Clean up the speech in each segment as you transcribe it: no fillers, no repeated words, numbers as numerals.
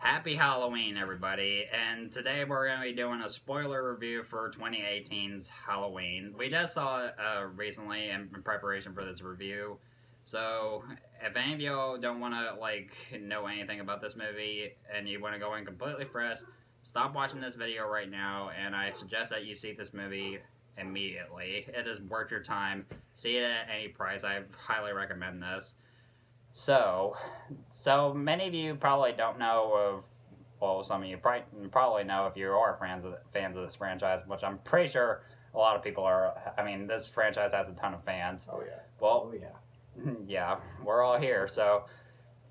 Happy Halloween, everybody, and today we're going to be doing a spoiler review for 2018's Halloween. We just saw it recently in preparation for this review, so if any of you don't want to, know anything about this movie and you want to go in completely fresh, stop watching this video right now, and I suggest that you see this movie immediately. It is worth your time. See it at any price. I highly recommend this. So many of you probably don't know of, well, some of you probably know if you are fans of this franchise, which I'm pretty sure a lot of people are. I mean, this franchise has a ton of fans. Oh yeah. Well, Oh yeah. yeah, we're all here. So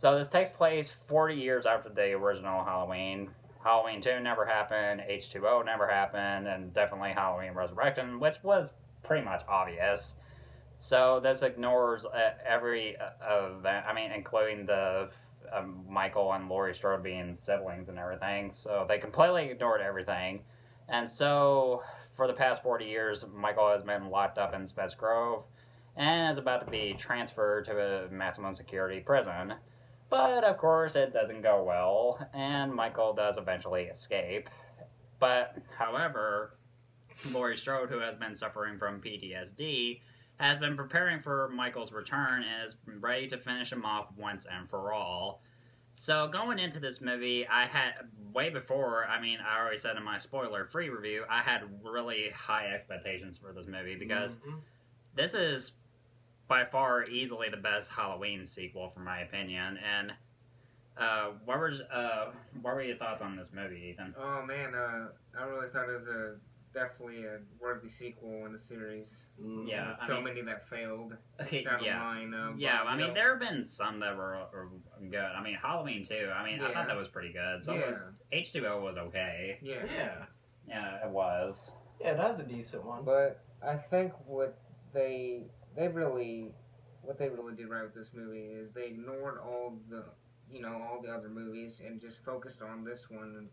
this takes place 40 years after the original Halloween. Halloween 2 never happened, H2O never happened, and definitely Halloween Resurrection, which was pretty much obvious. So this ignores every event. I mean, including the Michael and Laurie Strode being siblings and everything. So they completely ignored everything. And so for the past 40 years, Michael has been locked up in Spence Grove and is about to be transferred to a maximum security prison. But of course, it doesn't go well, and Michael does eventually escape. But however, Laurie Strode, who has been suffering from PTSD, has been preparing for Michael's return and is ready to finish him off once and for all. So going into this movie, I had, way before, I already said in my spoiler-free review, I had really high expectations for this movie because this is by far easily the best Halloween sequel, for my opinion. And what were your thoughts on this movie, Ethan? Oh man, I really thought it was definitely a worthy sequel in the series. Yeah, so many that failed. Yeah, there have been some that were good. Halloween 2, I thought that was pretty good. So was H2O was okay. Yeah. Yeah, it was. Yeah, that was a decent one. But I think what they really did right with this movie is they ignored all the other movies and just focused on this one.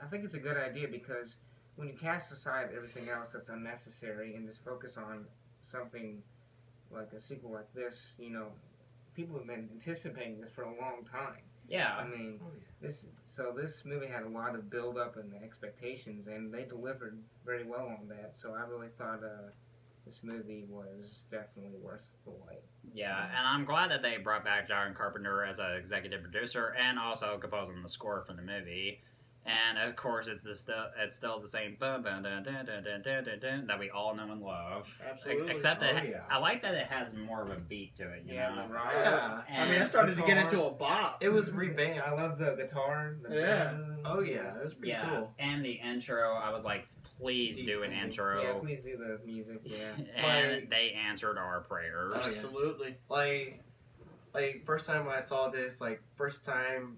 I think it's a good idea because when you cast aside everything else that's unnecessary and just focus on something like a sequel like this, people have been anticipating this for a long time. Yeah. This movie had a lot of build up and expectations, and they delivered very well on that. So I really thought this movie was definitely worth the wait. Yeah, and I'm glad that they brought back John Carpenter as an executive producer and also composing the score for the movie. And of course, it's still the same boom boom dun dun dun dun dun dun dun that we all know and love. Absolutely. Except that I like that it has more of a beat to it. You know? Yeah. And I started to get into a bop. It was revamped. I love the guitar. Oh yeah, it was pretty cool. And the intro, I was like, please do an intro. Yeah, please do the music. Yeah. And they answered our prayers. Oh, yeah. Absolutely. Like first time when I saw this, first final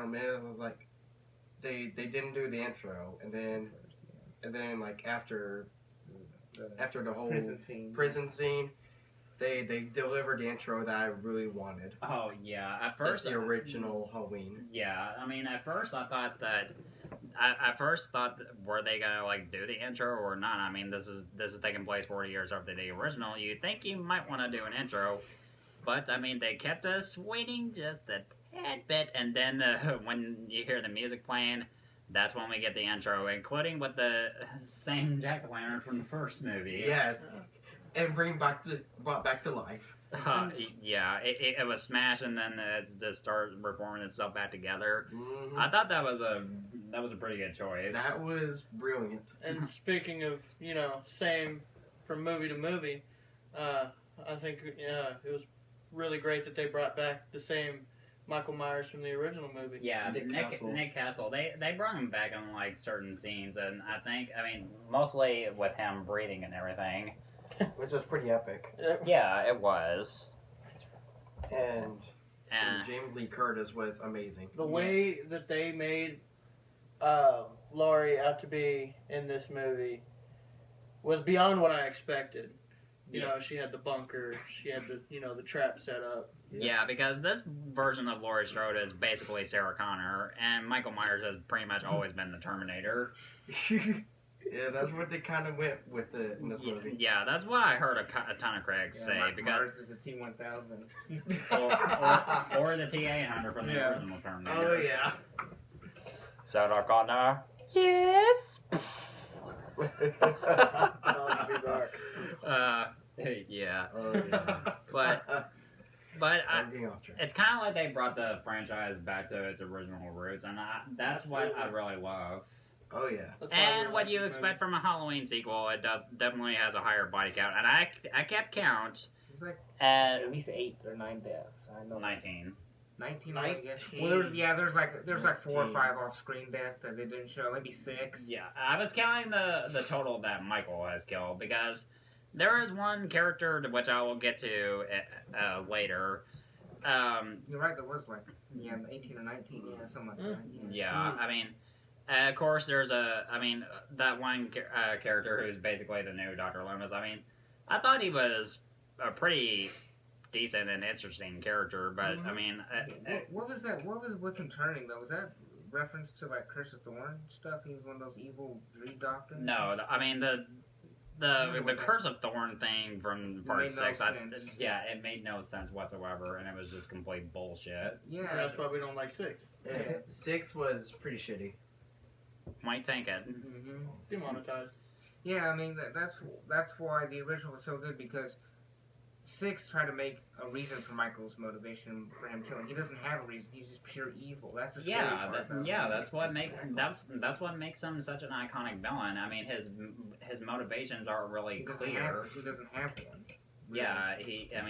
minute, I was like, they didn't do the intro, and then like after the whole prison scene, they delivered the intro that I really wanted. Oh yeah, at first the original Halloween. Yeah, at first I thought that. Were they gonna do the intro or not? This is taking place 40 years after the original. You think you might want to do an intro, but they kept us waiting just a tad bit, and then when you hear the music playing, that's when we get the intro, including with the same jack-o'-lantern from the first movie. Yes, and brought back to life. Yeah, it was smashed, and then it just started reforming itself back together. Mm-hmm. I thought that was a pretty good choice. That was brilliant. And speaking of, same from movie to movie, I think it was really great that they brought back the same Michael Myers from the original movie. Yeah, Nick Castle. They brought him back on certain scenes, and I think mostly with him breathing and everything. Which was pretty epic. Yeah, it was. And James Lee Curtis was amazing. The way that they made Laurie out to be in this movie was beyond what I expected. You know, she had the bunker, she had the trap set up. Yeah, because this version of Laurie Strode is basically Sarah Connor, and Michael Myers has pretty much always been the Terminator. Yeah, that's what they kind of went with in this movie. Yeah, that's what I heard a ton of critics say. Mike Because Myers is a T-1000. or the T-800 from the Yeah. original term. Oh yeah. Sarah Connor. Yes. I'll be back. Yeah, Oh yeah. but I'm getting off track. it's kind of like they brought the franchise back to its original roots, and that's what I really love. Oh yeah. That's why I And really what like you this expect from a Halloween sequel, it definitely has a higher body count, and I kept count There's like at at least 8 or 9 deaths. I know. 19. 19, I guess. 19. Well, there's like 4 or 19. 5 off-screen deaths that they didn't show. Maybe 6. Yeah, I was counting the total that Michael has killed because there is one character which I will get to later. You're right. There was like 18 or 19. Yeah, something like that. Yeah, I mean, of course, there's that one character who's basically the new Dr. Loomis. I mean, I thought he was a pretty decent and interesting character, but I mean, What was that? What's in Turning though? Was that reference to like Curse of Thorn stuff? He was one of those evil dream doctors. no, I mean the Curse of Thorn thing from part made no 6. sense. It made no sense whatsoever, and it was just complete bullshit. Yeah. And that's why we don't like 6. 6 was pretty shitty. Might tank it. Mm-hmm. Demonetized. Yeah, I mean that's why the original was so good because 6 tried to make a reason for Michael's motivation for him killing. He doesn't have a reason. He's just pure evil. That's the scary part. though. That's what makes him such an iconic villain. I mean, his motivations aren't really He doesn't clear. have. He doesn't have one. Really. Yeah,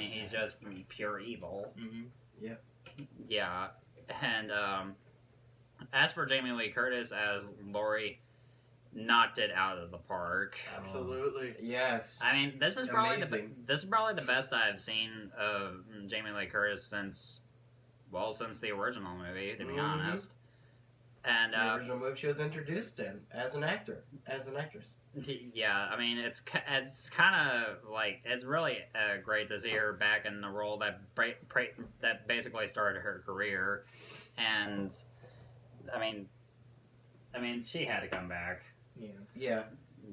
he's just pure evil. Mm-hmm. Yeah, and as for Jamie Lee Curtis as Laurie, knocked it out of the park. Absolutely. Yes. I mean, this is probably Amazing. the best I've seen of Jamie Lee Curtis since the original movie, to be honest. And the original movie she was introduced in as an actress. yeah, I mean, it's kind of like it's really great to see her back in the role that that basically started her career, and I mean, she had to come back. Yeah.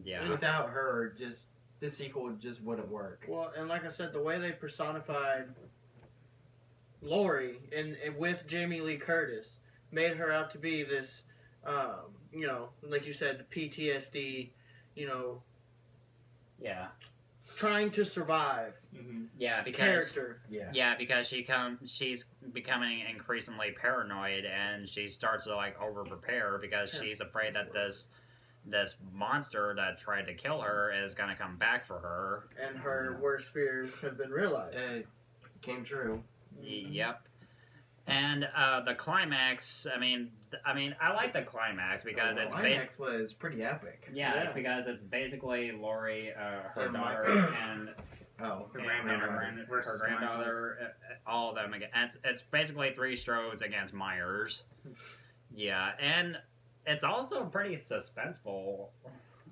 Yeah. Without her, just this sequel just wouldn't work. Well, and like I said, the way they personified Laurie and with Jamie Lee Curtis made her out to be this, like you said, PTSD, Yeah. trying to survive Yeah, because character. Yeah. because she's becoming increasingly paranoid, and she starts to like over prepare because Yeah. she's afraid that this monster that tried to kill her is gonna come back for her. And her worst fears have been realized. It came true. Yep. And the climax. I mean, I like the climax because the it's climax was pretty epic. yeah, Yeah. it's because it's basically Laurie, her And daughter, Michael. and Oh. Her and granddaughter versus her granddaughter, all of them again. It's basically 3 Strodes against Myers. Yeah, and it's also pretty suspenseful.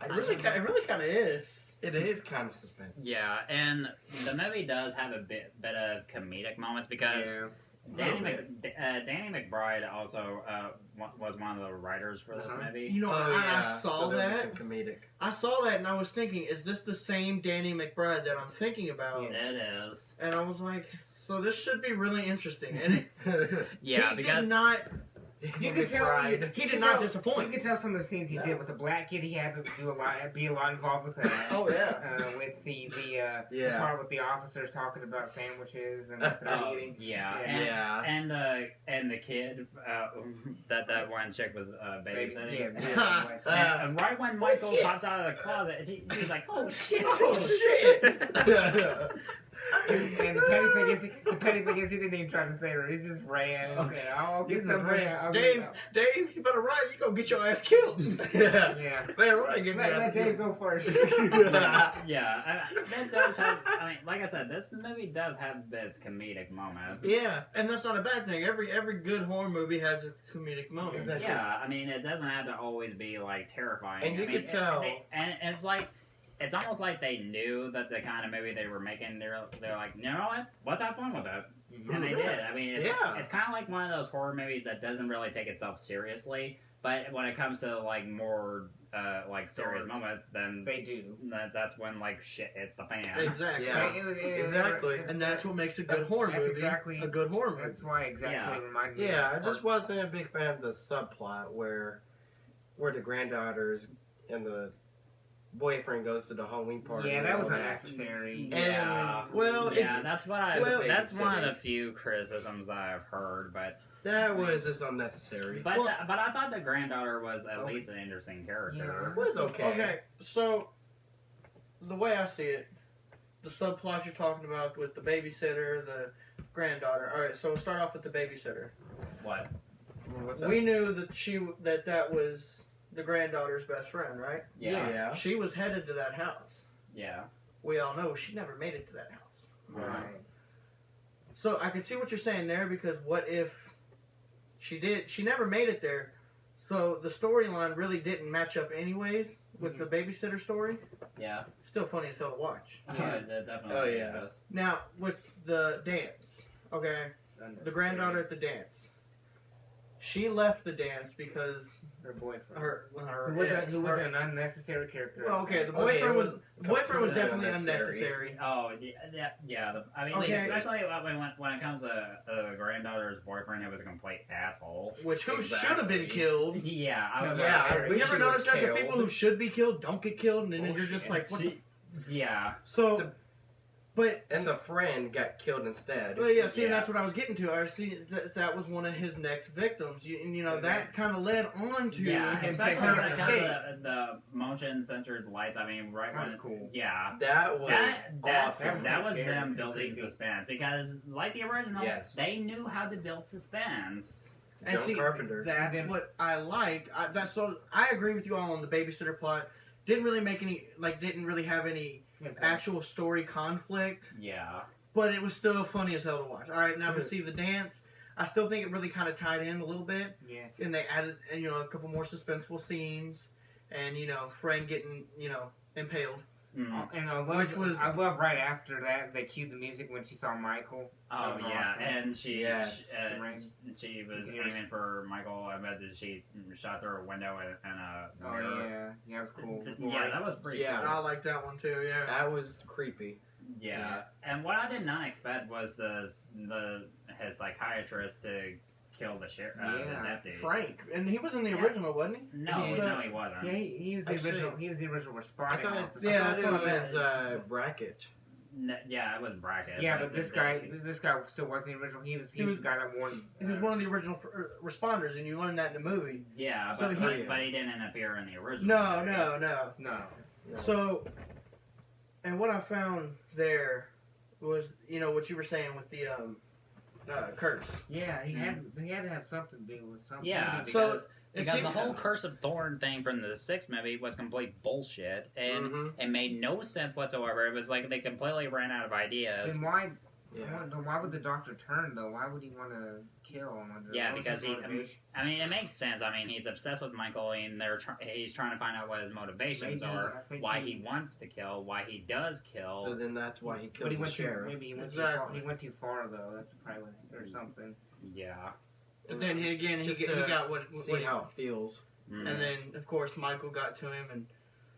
It really kind of is. It is kind of suspense. Yeah, and the movie does have a bit of comedic moments because Danny McBride also was one of the writers for this movie. You know, Oh, I yeah. saw so there was that. some comedic. I saw that and I was thinking, is this the same Danny McBride that I'm thinking about? It is. And I was like, so this should be really interesting. And Yeah, he because did not. You could tell. McBride. He did not disappoint. You could tell some of the scenes he did with the black kid. He had to be a lot involved with that. Oh yeah. With the Yeah. part with the officers talking about sandwiches and what they're eating. yeah, Yeah. and the kid that one chick was babysitting. Yeah. And right when Michael pops out of the closet, he's like, "Oh shit! Oh shit! And the petty thing is he didn't even try to save her. He just ran. And said, "I'll get He some just ran. I'll Dave, you better run. You gonna get your ass killed. Yeah. Yeah. Man, right, get me out Let of Dave here. go first. Yeah, that does have. I mean, like I said, this movie does have its comedic moments. Yeah, and that's not a bad thing. Every good horror movie has its comedic moments. Exactly. Yeah, I mean, it doesn't have to always be like terrifying. And you I mean, could tell. and it's like, it's almost like they knew that the kind of movie they were making. They're like, you know what? Let's have fun with it. And they did. I mean, it's, Yeah. it's kind of like one of those horror movies that doesn't really take itself seriously. But when it comes to like more like serious moments, then They do. that's when like shit hits the fan. Exactly. Yeah. Exactly. And that's what makes a good horror That's movie exactly- a good horror movie. That's why exactly Yeah. it reminded me. Yeah, I of just Part- wasn't a big fan of the subplot where the granddaughters and the boyfriend goes to the Halloween party. Yeah, and that was all unnecessary. Yeah. Well, Yeah, that's what I. well, That's one of babysitting. the few criticisms that I've heard, but that was just unnecessary. but Well- but I thought the granddaughter was at Oh. least an interesting character. Yeah. It was okay. Okay, so the way I see it, the subplots you're talking about with the babysitter, the granddaughter. All right, so we'll start off with the babysitter. What? What's up? We knew that that was the granddaughter's best friend, right? Yeah. Yeah. She was headed to that house. Yeah. We all know she never made it to that house. Right. So I can see what you're saying there, because what if she did? She never made it there, so the storyline really didn't match up anyways with the babysitter story. Yeah. Still funny as hell to watch. Yeah. It definitely Oh, yeah. does. Now with the dance, okay, the granddaughter at the dance, she left the dance because Her boyfriend. her Who was her- an unnecessary character. well, okay, the Okay, boyfriend it was was definitely unnecessary. unnecessary. Oh yeah. I mean, like, Okay. especially when it comes to the granddaughter's boyfriend, who was a complete asshole. Which who Exactly. should have been killed. Yeah. I was Yeah, like, I wish You ever she notice was that the killed. people who should be killed don't get killed, and then you're just Bullshit. like, what? The? Yeah. So, The- but And the friend got killed instead. well, yeah, see, Yeah. that's what I was getting to. I see that was one of his next victims. And that kind of led on to Yeah, him especially her when it comes escape. to the motion-censored lights. I mean, right That was when cool. yeah, That was that awesome. that was Scary. them building Creepy. suspense because, like the original, Yes. they knew how to build suspense. And John see, Carpenter. that's Then- what I like. I agree with you all on the babysitter plot. Didn't really make any, didn't really have any actual story conflict, Yeah, but it was still funny as hell to watch. All right, now to see the dance, I still think it really kind of tied in a little bit, Yeah. and they added, a couple more suspenseful scenes, and friend getting, impaled. mm. And I love right after that they cued the music when she saw Michael. Oh That was yeah, awesome. and she Yes. she was Yes. aiming for Michael. I bet that she shot through a window and a Oh mirror. yeah, that was cool. Yeah, that was pretty Yeah. cool. I like that one too. Yeah. That was creepy. Yeah, and what I did not expect was his psychiatrist to kill the sheriff, the Yeah. deputy. Frank, and he was in the Yeah. original, wasn't he? No, He- no, he wasn't. Yeah, he was the Actually, original. He was the original I responding thought officer. Yeah, it that's what I was Brackett. Yeah, it was Brackett. Yeah, but this guy still wasn't the original. He was He was- the guy that warned. He was one of the original responders, and you learned that in the movie. Yeah, So but, he- but he didn't appear in the original. No, movie. no. No. No. So, and what I found there was, what you were saying with the curse. Yeah, he had to have something to do with something. Yeah, So, because, It because the seemed- whole Curse of Thorn thing from the sixth movie was complete bullshit, and Mhm. it made no sense whatsoever. It was like they completely ran out of ideas. Then why? Yeah. Why would the doctor turn though? Why would he want to kill him? Yeah, What was because his he. motivation? I mean, it makes sense. I mean, he's obsessed with Michael, and he's trying to find out what his motivations Maybe, are, I think why he wants to kill, why he does kill. So then that's why he But kills he the went too. sheriff. Maybe he went too Exactly. far. He went too far though. That's probably or something. Yeah. And then he Just he to got what See how it feels. Mm. and then of course Michael got to him, and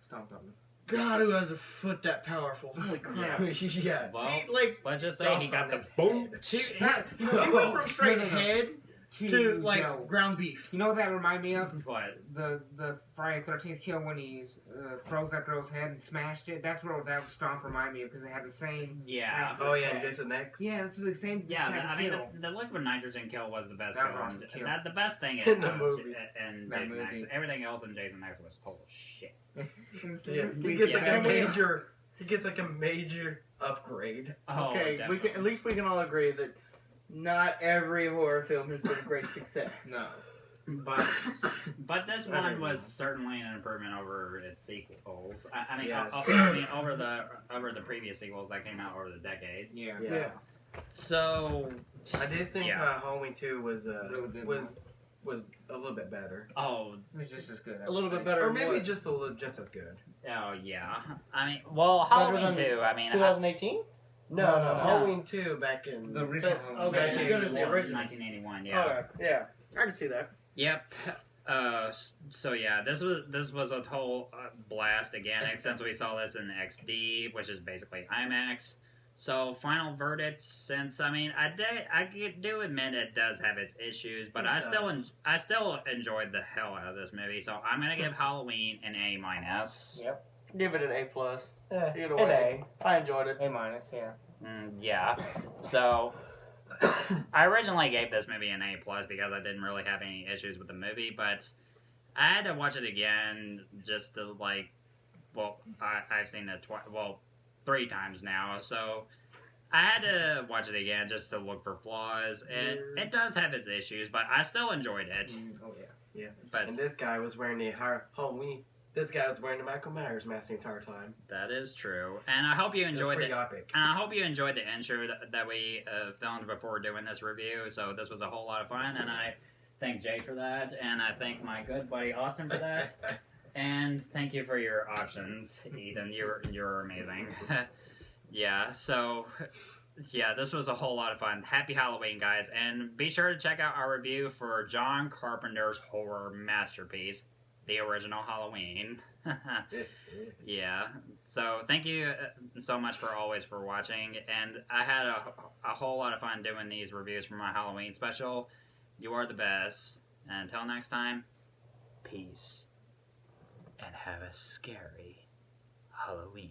Stomped on him. God, who has a foot that powerful? Holy crap! Yeah. Well, He, let's just say he Stomped got on the his boot. head. he went from straight No, no, no. head to ground beef. You know what that reminded me of? What? The Friday 13th kill when he froze that girl's head and smashed it. That's what that stomp reminded me of because it had the same. Yeah. Oh yeah, and Jason X. Yeah, it's the same. Yeah, type of I mean, kill. the liquid nitrogen kill was the best That kill. was awesome kill. The best thing In the movie. and That Jason X. movie. Everything else in Jason X was total shit. Yeah, he Yeah. gets like a major. He gets like a major upgrade. Oh, Okay, definitely. at least we can all agree that not every horror film has been a great success. No. But this I one don't was know. certainly an improvement over its sequels. I mean, Yes. over the previous sequels that came out over the decades. Yeah. Yeah. So, I did think Yeah. Halloween 2 was Really good was a little bit better, oh, It was just as good. I A would little say. bit better. or than maybe what? just a little, just as good. oh yeah. I mean, well, Better Halloween than 2. I mean, 2018. No, No. Halloween 2 back in The original. Okay, it's good as the 1981, original. 1981, yeah. Okay, yeah, I can see that. Yep. So yeah, this was a total blast again. Since we saw this in XD, which is basically IMAX. So final verdict, since I mean I do admit it does have its issues, but I still enjoyed the hell out of this movie. So I'm gonna give Halloween an A minus. Yep. Give it an A+. Either an way, I enjoyed it. A minus. Yeah. Yeah. So I originally gave this movie an A plus because I didn't really have any issues with the movie, but I had to watch it again just to I've seen it 3 times now, so I had to watch it again just to look for flaws, and it does have its issues, but I still enjoyed it. Oh yeah. Yeah. But And this guy was wearing the Halloween. This guy was wearing the Michael Myers mask the entire time. that is true, and I hope you It was enjoyed pretty it. epic. And I hope you enjoyed the intro that we filmed before doing this review. So this was a whole lot of fun, and I thank Jay for that, and I thank my good buddy Austin for that, and thank you for your options, Ethan. You're amazing. Yeah. So yeah, this was a whole lot of fun. Happy Halloween, guys, and be sure to check out our review for John Carpenter's horror masterpiece, the original Halloween. Yeah. So thank you so much for watching, and I had a whole lot of fun doing these reviews for my Halloween special. You are the best. And until next time, peace, and have a scary Halloween.